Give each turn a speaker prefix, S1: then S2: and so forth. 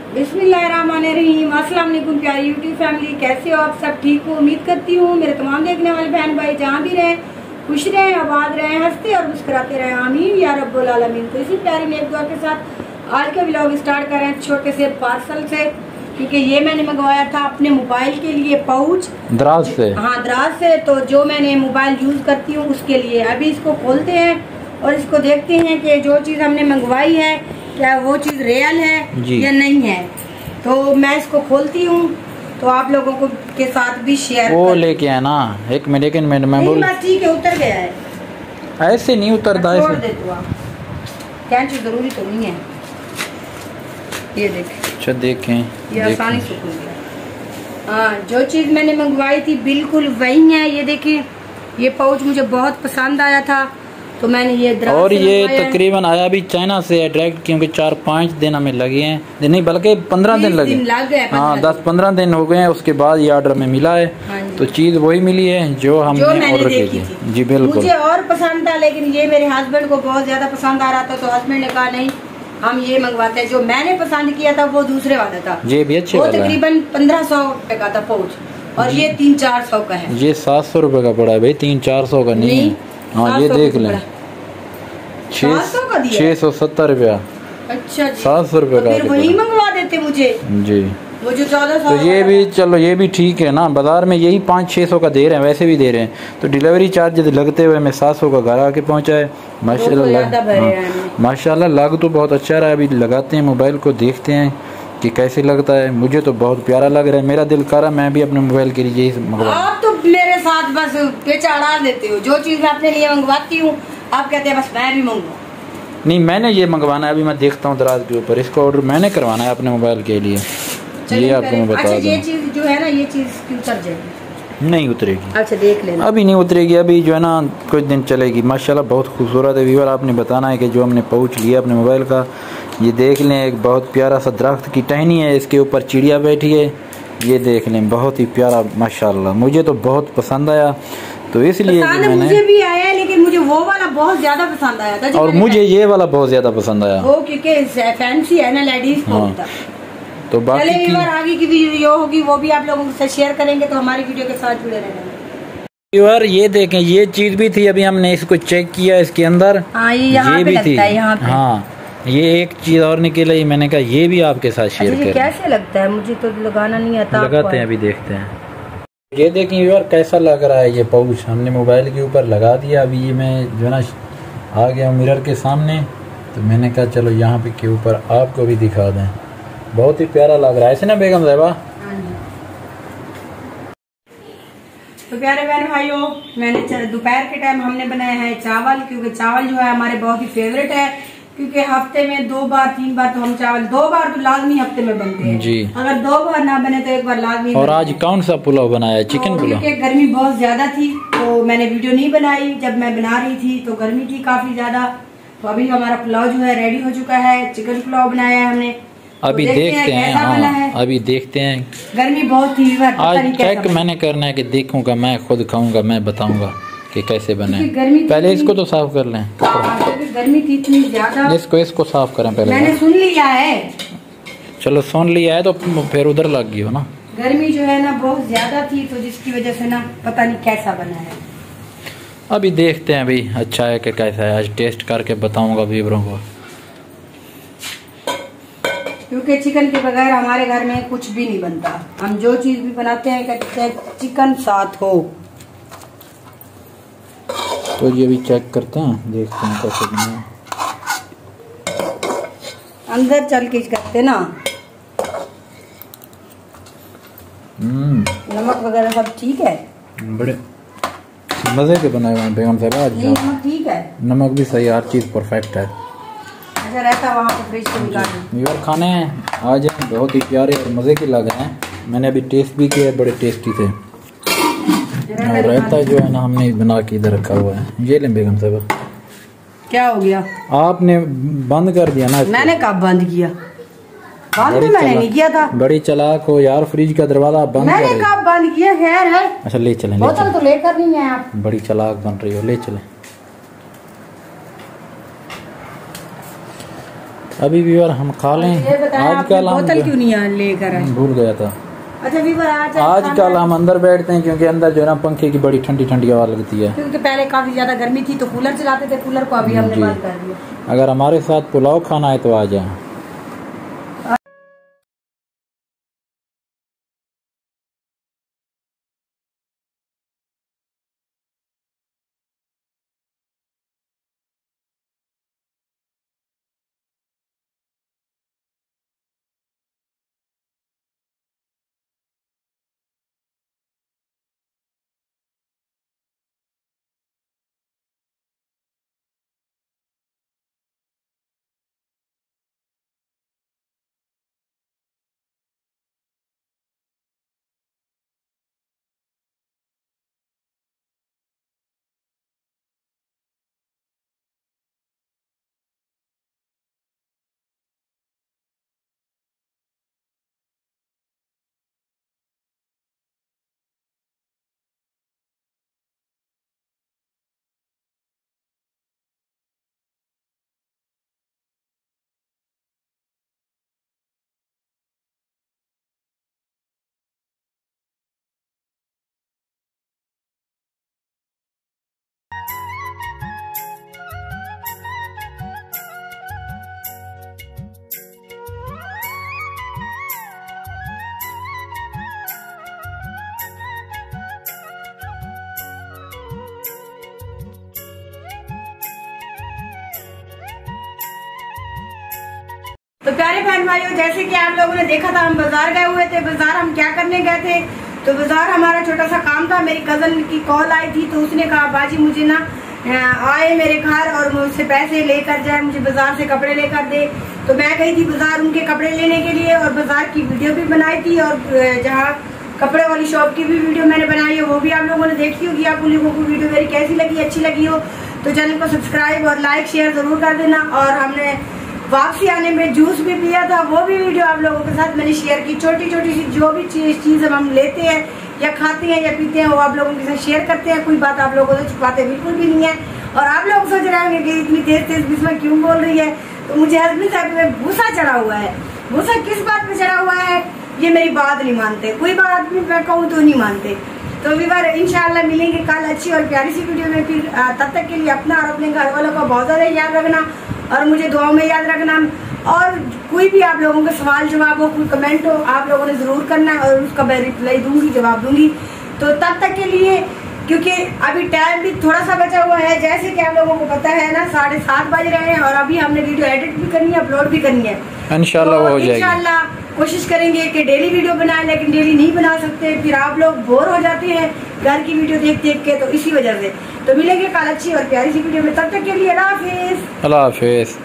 S1: बिस्मिल्लाहिर्रहमानिर्रहीम। अस्सलाम वालेकुम प्यारी यूट्यूब फैमिली, कैसे हो आप? सब ठीक हो? उम्मीद करती हूँ मेरे तमाम देखने वाले बहन भाई जहाँ भी रहें खुश रहें, आबाद रहें, हंसते और मुस्कुराते रहें, आमीन या रब्बुल आलमीन। तो इसी प्यारी नेक दुआ के साथ आज का व्लॉग स्टार्ट कर रहे हैं छोटे से पार्सल से, क्योंकि ये मैंने मंगवाया था अपने मोबाइल के लिए पाउच
S2: दराज से।
S1: हाँ, दराज से। तो जो मैंने मोबाइल यूज़ करती हूँ उसके लिए अभी इसको खोलते हैं और इसको देखते हैं कि जो चीज़ हमने मंगवाई है क्या वो चीज़ रियल है या नहीं है। तो मैं इसको खोलती हूँ तो आप लोगों को के साथ भी शेयर
S2: वो लेके आए ना एक में, लेकिन मैं बोल
S1: ठीक है, उतर गया है।
S2: ऐसे नहीं उतरता,
S1: छोड़ दे तू, कैंची जरूरी तो नहीं है। ये देख,
S2: अच्छा देखें,
S1: ये आसानी से खुल गया। हाँ, जो चीज़ मैंने मंगवाई थी बिल्कुल वही है। ये देखिए, ये पाउच मुझे बहुत पसंद आया था तो मैंने ये
S2: और ये तकरीबन आया भी चाइना से है डायरेक्ट, क्योंकि 4-5 दिन हमें लगे हैं, नहीं बल्कि 15 दिन लगे। हाँ, 10-15 दिन हो गए हैं, उसके बाद ये ऑर्डर में मिला है। तो चीज़ वही मिली है जो हमने ऑर्डर की थी। जी बिल्कुल,
S1: मुझे और पसंद था, लेकिन ये मेरे हस्बैंड को बहुत ज्यादा पसंद आ रहा था तो हस्बैंड ने कहा नहीं हम ये मंगवाते हैं। जो मैंने पसंद किया था वो दूसरे वाला था,
S2: ये भी अच्छे,
S1: वो तकरीबन 1500 रुपए का था पाउच और ये 300-400 का है।
S2: ये 700 रुपए का पड़ा है भाई, 300-400 का नहीं है। हाँ, ये देख लें, 670 रुपया।
S1: अच्छा,
S2: 700 रुपए का,
S1: वही मंगवा देते मुझे
S2: जी।
S1: वो जो 1400।
S2: तो ये भी चलो, ये भी ठीक है ना, बाजार में यही 500-600 का दे रहे हैं, वैसे भी दे रहे हैं। तो डिलीवरी चार्ज लगते हुए मैं 700 का घर आके पहुंचा है। माशाल्लाह माशाल्लाह, लग तो बहुत अच्छा रहा है। अभी लगाते हैं मोबाइल को, देखते हैं कि कैसे लगता है। मुझे तो बहुत प्यारा लग रहा है, मेरा दिल कर रहा है मैं भी अपने मोबाइल के लिए यही मंगवा।
S1: आप तो मेरे साथ बस पेचा अड़ा देते हो, जो चीज़ मैं अपने लिए मंगवाती हूँ आप कहते हैं बस मैं भी मंगवाऊँ।
S2: नहीं, मैंने ये मंगवाना है, अभी मैं देखता हूँ दराज के ऊपर, इसको ऑर्डर मैंने करवाना है अपने मोबाइल के लिए। ये आपको मैं बता दूं।
S1: ये चीज़ जो है ना, ये चीज़ उतर जाएगी?
S2: नहीं उतरेगी।
S1: अच्छा, देख लेना।
S2: अभी नहीं उतरेगी, अभी जो है ना कुछ दिन चलेगी। माशाल्लाह बहुत खूबसूरत है। व्यूअर, आपने बताना है कि जो हमने पाउच लिया अपने मोबाइल का, ये देख लें, एक बहुत प्यारा सा दरख्त की टहनी है, इसके ऊपर चिड़िया बैठी है। ये देख लें, बहुत ही प्यारा माशाल्लाह, मुझे तो बहुत पसंद आया। तो इसलिए
S1: मुझे भी आया, लेकिन मुझे वो वाला बहुत ज्यादा पसंद आया था
S2: और मुझे ये वाला बहुत ज्यादा पसंद आया,
S1: वो क्योंकि फैंसी है ना, लेडीज को।
S2: तो बाकी की
S1: आगे की वीडियो होगी वो भी आप लोगों के साथ शेयर करेंगे, तो हमारी वीडियो के साथ जुड़े रहेंगे।
S2: यार ये देखें, ये चीज भी थी, अभी हमने इसको चेक किया इसके अंदर।
S1: हाँ, ये भी थी।
S2: हाँ, ये एक चीज और निकल आई, मैंने कहा ये भी आपके साथ शेयर करें।
S1: कैसे लगता है? मुझे तो लगाना नहीं आता।
S2: लगाते हैं, अभी देखते हैं। ये देखें यार कैसा लग रहा है ये पाउच, हमने मोबाइल के ऊपर लगा दिया। अभी ये मैं जो है ना आ गया मिरर के सामने, तो मैंने कहा चलो यहाँ पे के ऊपर आपको भी दिखा दें। बहुत ही प्यारा लग रहा है, ऐसे ना बेगम साहिबा?
S1: तो प्यारे बहन भाइयों, मैंने दोपहर के टाइम हमने बनाया है चावल, क्योंकि चावल जो है हमारे बहुत ही फेवरेट है। क्योंकि हफ्ते में 2 बार 3 बार तो हम चावल, 2 बार तो लाजमी हफ्ते में बनते हैं
S2: जी।
S1: अगर 2 बार ना बने तो 1 बार लाजमी।
S2: और आज कौन सा पुलाव बनाया? चिकन पुलाव।
S1: क्योंकि गर्मी बहुत ज्यादा थी तो मैंने वीडियो नहीं बनाई। जब मैं बना रही थी तो गर्मी थी काफी ज्यादा। तो अभी हमारा पुलाव जो है रेडी हो चुका है, चिकन पुलाव बनाया है हमने।
S2: अभी तो देखते हैं। हाँ, अभी देखते हैं।
S1: गर्मी बहुत थी,
S2: आज चेक मैंने करना है कि देखूंगा, मैं खुद खाऊंगा, मैं बताऊंगा कि कैसे बने। पहले इसको तो साफ कर लें,
S1: गर्मी थी इतनी ज्यादा।
S2: इसको साफ करें पहले।
S1: मैंने सुन लिया है।
S2: चलो सुन लिया है तो फिर उधर लग गई हो ना।
S1: गर्मी जो है ना बहुत ज्यादा थी, तो जिसकी वजह से ना पता नहीं कैसा बना है।
S2: अभी देखते हैं अभी अच्छा है कि कैसा है, आज टेस्ट करके बताऊंगा व्यूअरों को।
S1: क्योंकि चिकन के बगैर हमारे घर में कुछ भी नहीं बनता। हम जो चीज भी बनाते हैं कहते हैं चिकन साथ हो।
S2: तो ये भी चेक करते हैं, देखते हैं कैसे बना।
S1: अंदर चल के करते ना। नमक वगैरह सब ठीक है, बड़े
S2: मजे के बनाए हुए हैं बेगम साहब आज।
S1: नमक ठीक है,
S2: नमक भी सही, हर चीज परफेक्ट है।
S1: अच्छा रहता वहाँ पे फ्रिज से निकाल।
S2: यार खाने आज बहुत ही प्यारे और मजे के लगे हैं, मैंने अभी टेस्ट भी किया, बड़े टेस्टी थे। और रायता जो है ना हमने बना के इधर रखा हुआ है। ये लें बेगम साहब।
S1: क्या हो गया?
S2: आपने बंद कर दिया ना।
S1: मैंने कब बंद किया? बंद भी मैंने नहीं किया था।
S2: बड़ी चालाक हो यार, फ्रिज का दरवाजा बंद
S1: मैंने कब बंद किया? खैर है।
S2: अच्छा ले चलें,
S1: बोतल तो लेकर नहीं है आप।
S2: बड़ी चालाक बन रही हो, ले चलें। अभी भी यार हम खा लें। आजकल हम
S1: बोतल क्यों नहीं लेकर आए?
S2: भूल गया था।
S1: अच्छा भी
S2: आजकल हम अंदर बैठते हैं क्योंकि अंदर जो है ना पंखे की बड़ी ठंडी ठंडी हवा लगती है।
S1: क्योंकि पहले काफी ज्यादा गर्मी थी तो कूलर चलाते थे, कूलर को अभी हमने बंद कर दिया।
S2: अगर हमारे साथ पुलाव खाना है तो आ जाए।
S1: तो प्यारे बहन भाइयों, जैसे कि आप लोगों ने देखा था हम बाजार गए हुए थे। बाजार हम क्या करने गए थे? तो बाजार हमारा छोटा सा काम था। मेरी कजन की कॉल आई थी तो उसने कहा बाजी मुझे ना आए मेरे घर और मुझसे पैसे लेकर जाए, मुझे बाजार से कपड़े लेकर दे। तो मैं गई थी बाजार उनके कपड़े लेने के लिए और बाजार की वीडियो भी बनाई थी और जहाँ कपड़े वाली शॉप की भी वीडियो मैंने बनाई है वो भी आप लोगों ने देखी होगी। आप लोगों को वीडियो मेरी कैसी लगी, अच्छी लगी हो तो चैनल को सब्सक्राइब और लाइक शेयर जरूर कर देना। और हमने वापसी आने में जूस भी पिया था, वो भी वीडियो आप लोगों के साथ मैंने शेयर की। छोटी छोटी सी जो भी चीज हम लेते हैं या खाते हैं या पीते हैं वो आप लोगों के साथ शेयर करते हैं। कोई बात आप लोगों से छुपाते बिल्कुल भी नहीं है। और आप लोग सोच रहे होंगे कि इतनी तेज तेज बिस्मा क्यों बोल रही है, तो मुझे हस्बैंड साहब में भूसा चढ़ा हुआ है। भूसा किस बात में चढ़ा हुआ है? ये मेरी बात नहीं मानते, कोई बात भी मैं कहूँ तो नहीं मानते। तो विवर इंशाल्लाह मिलेंगे कल अच्छी और प्यारी सी वीडियो में। फिर तब तक के लिए अपना और अपने घर वालों का बहुत ज्यादा याद रखना और मुझे दुआओं में याद रखना। और कोई भी आप लोगों के सवाल जवाब हो, कोई कमेंट हो, आप लोगों ने जरूर करना है और उसका मैं रिप्लाई दूंगी, जवाब दूंगी। तो तब तक के लिए, क्योंकि अभी टाइम भी थोड़ा सा बचा हुआ है, जैसे कि आप लोगों को पता है ना 7:30 बज रहे हैं और अभी हमने वीडियो एडिट भी करनी है, अपलोड भी करनी है।
S2: इंशाल्लाह वो हो जाएगी।
S1: इंशाल्लाह कोशिश करेंगे कि डेली वीडियो बनाएं, लेकिन डेली नहीं बना सकते, फिर आप लोग बोर हो जाते हैं घर की वीडियो देख देख के, तो इसी वजह से। तो मिलेंगे कल अच्छी और प्यारी सी वीडियो में, तब तक के लिए अल्लाह हाफिज।
S2: अल्लाह हाफिज।